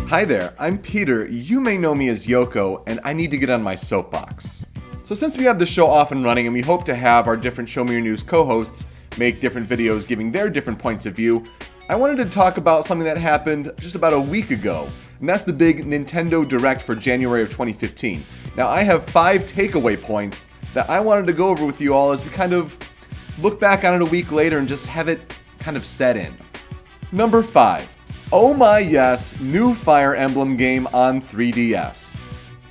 Hi there, I'm Peter. You may know me as Yoko, and I need to get on my soapbox. So since we have the show off and running and we hope to have our different Show Me Your News co-hosts make different videos giving their different points of view, I wanted to talk about something that happened just about a week ago, and that's the big Nintendo Direct for January of 2015. Now I have 5 takeaway points that I wanted to go over with you all as we kind of look back on it a week later and just have it kind of set in. Number 5. Oh my yes, new Fire Emblem game on 3DS.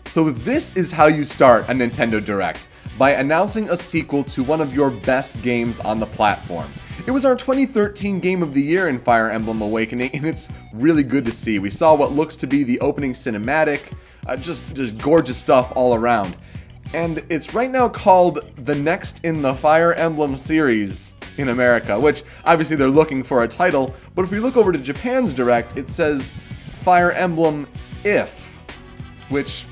So this is how you start a Nintendo Direct, by announcing a sequel to one of your best games on the platform. It was our 2013 Game of the Year in Fire Emblem Awakening, and it's really good to see. We saw what looks to be the opening cinematic, just gorgeous stuff all around. And it's right now called the next in the Fire Emblem series in America, which obviously they're looking for a title, but if we look over to Japan's Direct, it says Fire Emblem If, which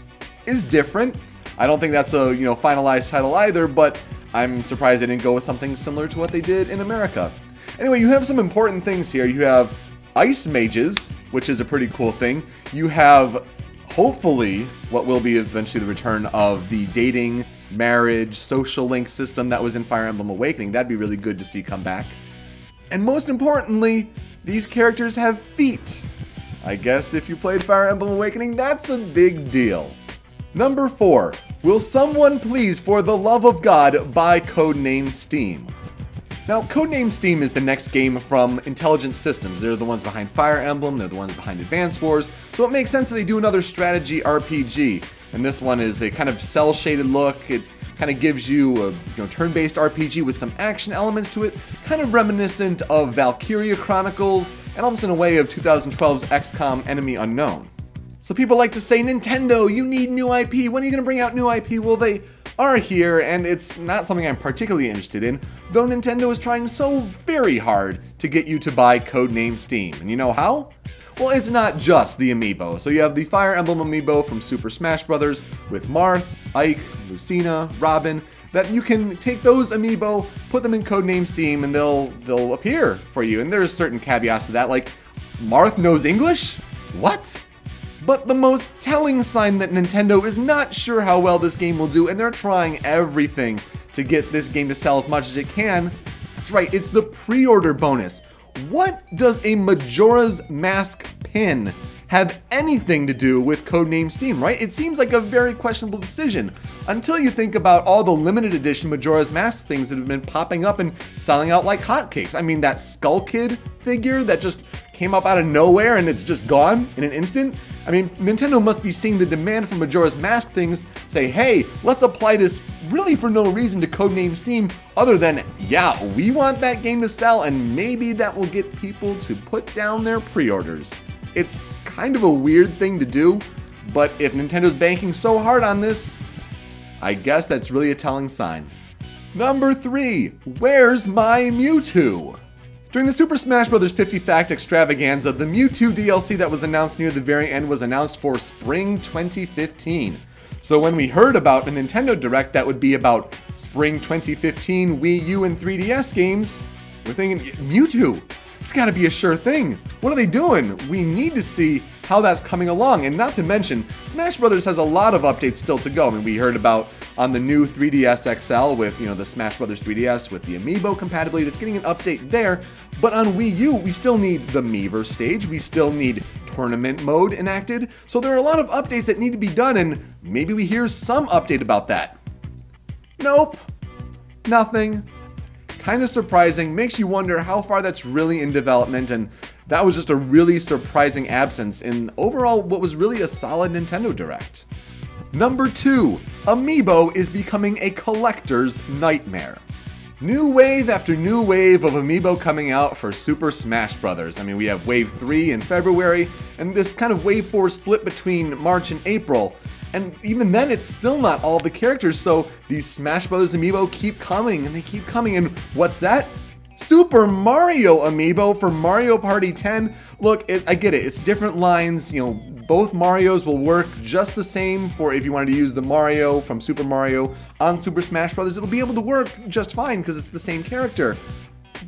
is different. I don't think that's a finalized title either, but I'm surprised they didn't go with something similar to what they did in America. Anyway, you have some important things here. You have ice mages, which is a pretty cool thing. You have hopefully what will be eventually the return of the dating, marriage, social link system that was in Fire Emblem Awakening. That'd be really good to see come back. And most importantly, these characters have feet. I guess if you played Fire Emblem Awakening, that's a big deal. Number 4. Will someone please, for the love of God, buy Codename Steam? Now, Codename Steam is the next game from Intelligent Systems. They're the ones behind Fire Emblem, they're the ones behind Advance Wars, so it makes sense that they do another strategy RPG. And this one is a kind of cel-shaded look. It kind of gives you a turn-based RPG with some action elements to it, kind of reminiscent of Valkyria Chronicles, and almost in a way of 2012's XCOM Enemy Unknown. So people like to say, Nintendo, you need new IP. When are you going to bring out new IP? Well, they are here, and it's not something I'm particularly interested in, though Nintendo is trying so very hard to get you to buy Codename Steam. And you know how? Well, it's not just the Amiibo. So you have the Fire Emblem Amiibo from Super Smash Bros. With Marth, Ike, Lucina, Robin, that you can take those Amiibo, put them in Codename Steam, and they'll appear for you. And there's certain caveats to that, like, Marth knows English? What? But the most telling sign that Nintendo is not sure how well this game will do, and they're trying everything to get this game to sell as much as it can, that's right, it's the pre-order bonus. What does a Majora's Mask pin have anything to do with Codename Steam, right? It seems like a very questionable decision, until you think about all the limited edition Majora's Mask things that have been popping up and selling out like hotcakes. I mean, that Skull Kid figure that just came up out of nowhere and it's just gone in an instant. I mean, Nintendo must be seeing the demand for Majora's Mask things, say, hey, let's apply this really for no reason to Codename Steam, other than, yeah, we want that game to sell, and maybe that will get people to put down their pre-orders. It's kind of a weird thing to do, but if Nintendo's banking so hard on this, I guess that's really a telling sign. Number 3, where's my Mewtwo? During the Super Smash Bros. 50 Fact Extravaganza, the Mewtwo DLC that was announced near the very end was announced for spring 2015. So when we heard about a Nintendo Direct that would be about spring 2015 Wii U and 3DS games, we're thinking, Mewtwo, it's gotta be a sure thing. What are they doing? We need to see how that's coming along, and not to mention, Smash Bros. Has a lot of updates still to go. I mean, we heard about on the new 3DS XL with, the Smash Bros. 3DS with the Amiibo compatibility, that's getting an update there, but on Wii U, we still need the Miiverse stage, we still need tournament mode enacted, so there are a lot of updates that need to be done, and maybe we hear some update about that. Nope, nothing. Kind of surprising, makes you wonder how far that's really in development, and that was just a really surprising absence in overall what was really a solid Nintendo Direct. Number 2, Amiibo is becoming a collector's nightmare. New wave after new wave of Amiibo coming out for Super Smash Bros. I mean, we have Wave 3 in February, and this kind of Wave 4 split between March and April. And even then, it's still not all the characters, so these Smash Bros. Amiibo keep coming, and they keep coming, and what's that? Super Mario Amiibo for Mario Party 10. Look, I get it, it's different lines, both Marios will work just the same for if you wanted to use the Mario from Super Mario on Super Smash Bros. It'll be able to work just fine because it's the same character.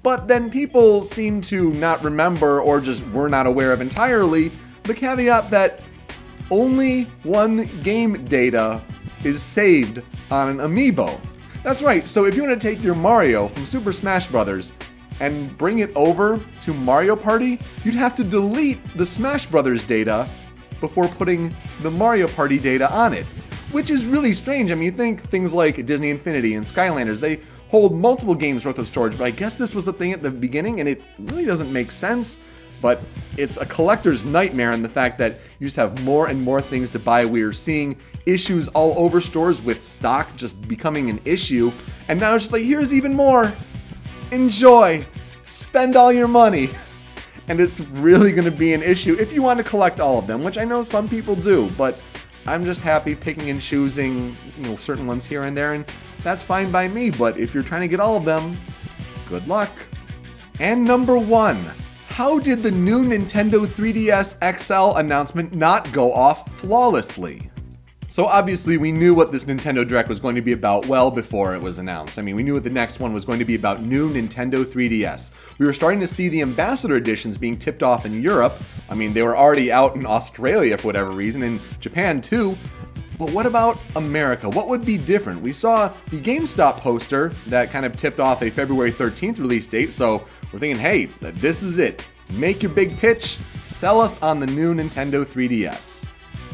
But then people seem to not remember, or just were not aware of entirely, the caveat that only one game data is saved on an Amiibo. That's right, so if you want to take your Mario from Super Smash Bros. And bring it over to Mario Party, you'd have to delete the Smash Bros. Data before putting the Mario Party data on it, which is really strange. I mean, you think things like Disney Infinity and Skylanders, they hold multiple games worth of storage, but I guess this was a thing at the beginning, and it really doesn't make sense. But it's a collector's nightmare in the fact that you just have more and more things to buy. We are seeing issues all over stores with stock just becoming an issue, and now it's just like, here's even more. Enjoy, spend all your money. And it's really going to be an issue if you want to collect all of them, which I know some people do, but I'm just happy picking and choosing, certain ones here and there, and that's fine by me. But if you're trying to get all of them, good luck. And number 1, how did the new Nintendo 3DS XL announcement not go off flawlessly? So obviously we knew what this Nintendo Direct was going to be about well before it was announced. I mean, we knew what the next one was going to be about, new Nintendo 3DS. We were starting to see the Ambassador Editions being tipped off in Europe. I mean, they were already out in Australia for whatever reason, in Japan too. But what about America? What would be different? We saw the GameStop poster that kind of tipped off a February 13th release date, so we're thinking, hey, this is it. Make your big pitch, sell us on the new Nintendo 3DS.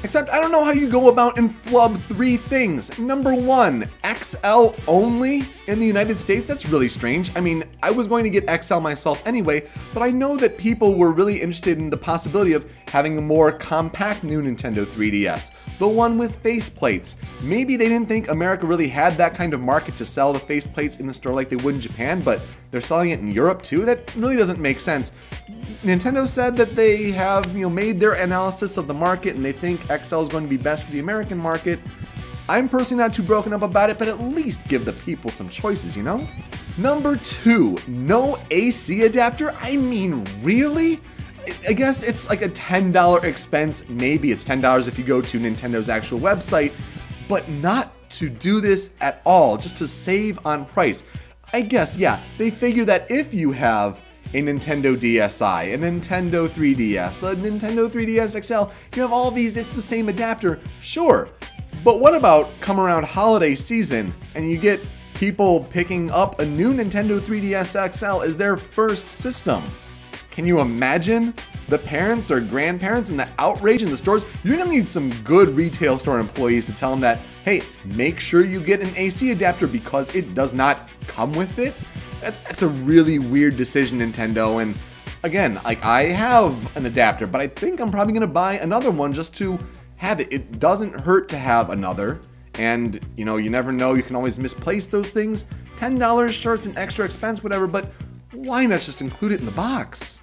Except I don't know how you go about and flub 3 things. Number 1, XL only in the United States? That's really strange. I mean, I was going to get XL myself anyway, but I know that people were really interested in the possibility of having a more compact new Nintendo 3DS. The one with faceplates. Maybe they didn't think America really had that kind of market to sell the faceplates in the store like they would in Japan, but they're selling it in Europe too? That really doesn't make sense. Nintendo said that they have, made their analysis of the market and they think XL is going to be best for the American market. I'm personally not too broken up about it, but at least give the people some choices, Number 2, no AC adapter? I mean, really? I guess it's like a $10 expense. Maybe it's $10 if you go to Nintendo's actual website, but not to do this at all, just to save on price. I guess, yeah, they figure that if you have a Nintendo DSi, a Nintendo 3DS, a Nintendo 3DS XL, you have all these, it's the same adapter, sure. But what about come around holiday season and you get people picking up a new Nintendo 3DS XL as their first system? Can you imagine the parents or grandparents and the outrage in the stores? You're gonna need some good retail store employees to tell them that, hey, make sure you get an AC adapter because it does not come with it. That's a really weird decision, Nintendo. And again, like, I have an adapter, but I think I'm probably gonna buy another one just to have it. It doesn't hurt to have another. And you never know, you can always misplace those things. $10, sure, it's an extra expense, whatever, but why not just include it in the box?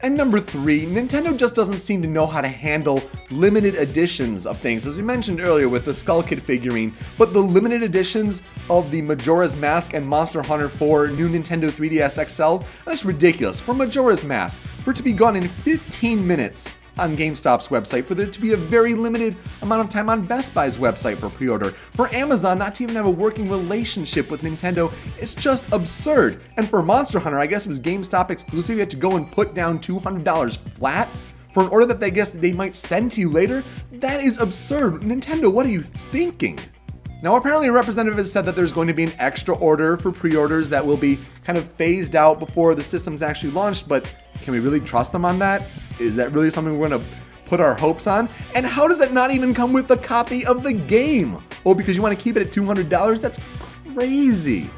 And number 3, Nintendo just doesn't seem to know how to handle limited editions of things. As we mentioned earlier with the Skull Kid figurine, but the limited editions of the Majora's Mask and Monster Hunter 4 new Nintendo 3DS XL, that's ridiculous. For Majora's Mask, for it to be gone in 15 minutes on GameStop's website, for there to be a very limited amount of time on Best Buy's website for pre-order, for Amazon not to even have a working relationship with Nintendo, it's just absurd. And for Monster Hunter, I guess it was GameStop exclusive, you had to go and put down $200 flat for an order that they guess they might send to you later? That is absurd. Nintendo, what are you thinking? Now, apparently a representative has said that there's going to be an extra order for pre-orders that will be kind of phased out before the system's actually launched, but can we really trust them on that? Is that really something we're going to put our hopes on? And how does that not even come with a copy of the game? Oh, because you want to keep it at $200? That's crazy.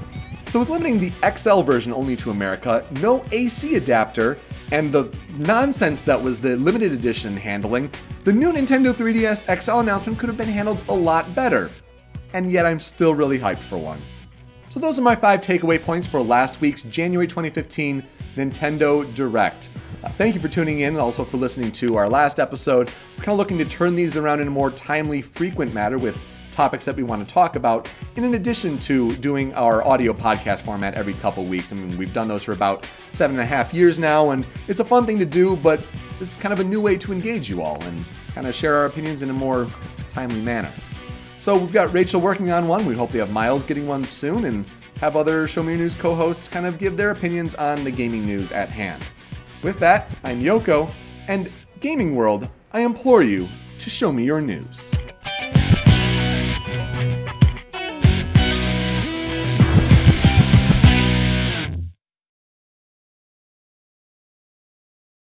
So with limiting the XL version only to America, no AC adapter, and the nonsense that was the limited edition handling, the new Nintendo 3DS XL announcement could have been handled a lot better. And yet I'm still really hyped for one. So those are my 5 takeaway points for last week's January 2015 Nintendo Direct. Thank you for tuning in and also for listening to our last episode. We're kind of looking to turn these around in a more timely, frequent manner with topics that we want to talk about, in addition to doing our audio podcast format every couple weeks. I mean, we've done those for about 7.5 years now, and it's a fun thing to do, but this is kind of a new way to engage you all and kind of share our opinions in a more timely manner. So we've got Rachel working on one. We hope they have Miles getting one soon, and have other Show Me Your News co-hosts kind of give their opinions on the gaming news at hand. With that, I'm Yoko, and gaming world, I implore you to show me your news.